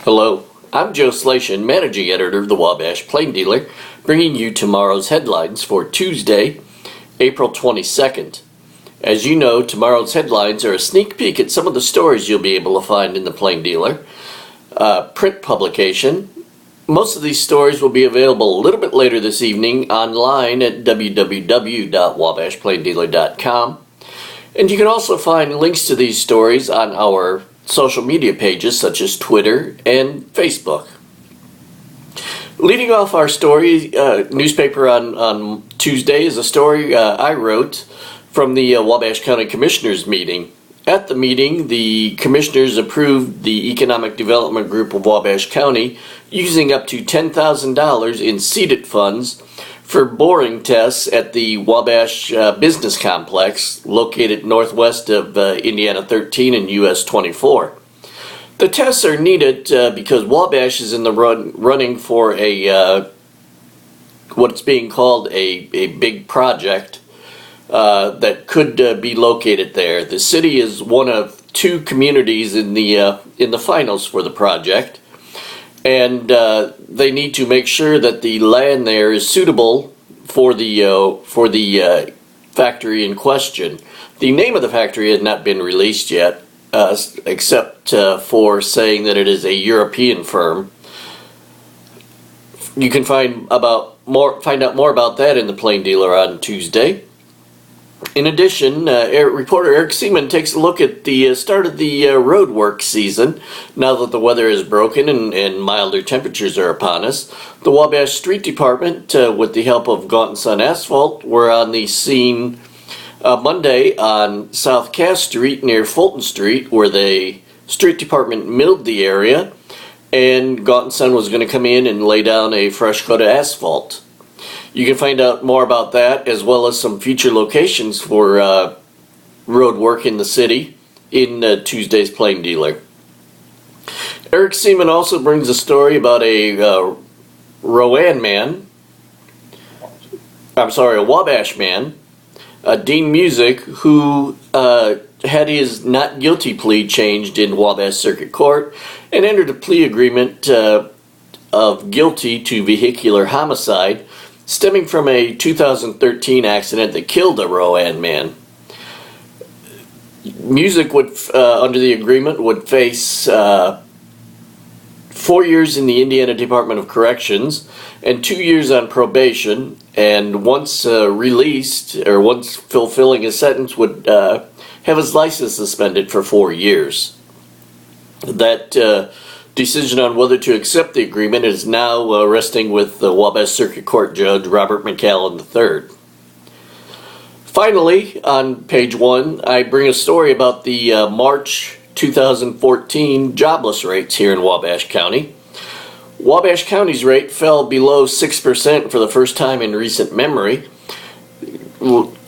Hello, I'm Joe Slashin, Managing Editor of the Wabash Plain Dealer, bringing you tomorrow's headlines for Tuesday, April 22nd. As you know, tomorrow's headlines are a sneak peek at some of the stories you'll be able to find in the Plain Dealer print publication. Most of these stories will be available a little bit later this evening online at www.wabashplaindealer.com. And you can also find links to these stories on our social media pages such as Twitter and Facebook. Leading off our story, newspaper on Tuesday is a story I wrote from the Wabash County Commissioners meeting. At the meeting, the commissioners approved the Economic Development Group of Wabash County using up to $10,000 in seeded funds for boring tests at the Wabash Business Complex located northwest of Indiana 13 and US 24. The tests are needed because Wabash is in the running for a what's being called a big project that could be located there. The city is one of two communities in the finals for the project, and they need to make sure that the land there is suitable for the factory in question. The name of the factory has not been released yet, except for saying that it is a European firm. You can find out more about that in the Plain Dealer on Tuesday. In addition, reporter Eric Seaman takes a look at the start of the road work season. Now that the weather is broken and milder temperatures are upon us, the Wabash Street Department, with the help of Gaunt & Son Asphalt, were on the scene Monday on South Cass Street near Fulton Street, where the Street Department milled the area, and Gaunt & Son was going to come in and lay down a fresh coat of asphalt. You can find out more about that, as well as some future locations for road work in the city in Tuesday's Plain Dealer. Eric Seaman also brings a story about a Wabash man, Dean Music, who had his not guilty plea changed in Wabash Circuit Court and entered a plea agreement of guilty to vehicular homicide stemming from a 2013 accident that killed a Rowan man. Music would, under the agreement, would face 4 years in the Indiana Department of Corrections and 2 years on probation, and once released, or once fulfilling his sentence, would have his license suspended for 4 years. That decision on whether to accept the agreement is now resting with the Wabash Circuit Court Judge Robert McCallum III. Finally, on page 1, I bring a story about the March 2014 jobless rates here in Wabash County. Wabash County's rate fell below 6% for the first time in recent memory,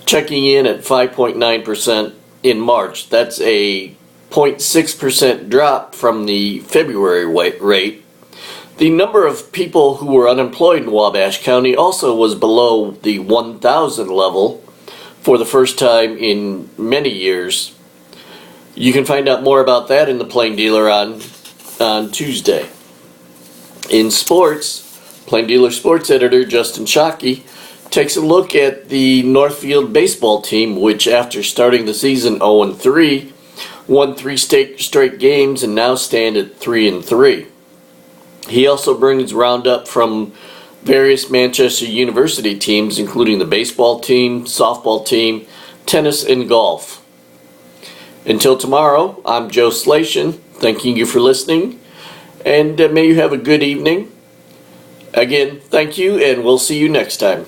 checking in at 5.9% in March. That's a 0.6% drop from the February rate. The number of people who were unemployed in Wabash County also was below the 1,000 level for the first time in many years. You can find out more about that in the Plain Dealer on Tuesday. In sports, Plain Dealer sports editor Justin Shockey takes a look at the Northfield baseball team, which after starting the season 0-3, won 3 straight games and now stand at 3-3. He also brings roundup from various Manchester University teams, including the baseball team, softball team, tennis, and golf. Until tomorrow, I'm Joe Slashin, thanking you for listening, and may you have a good evening. Again, thank you, and we'll see you next time.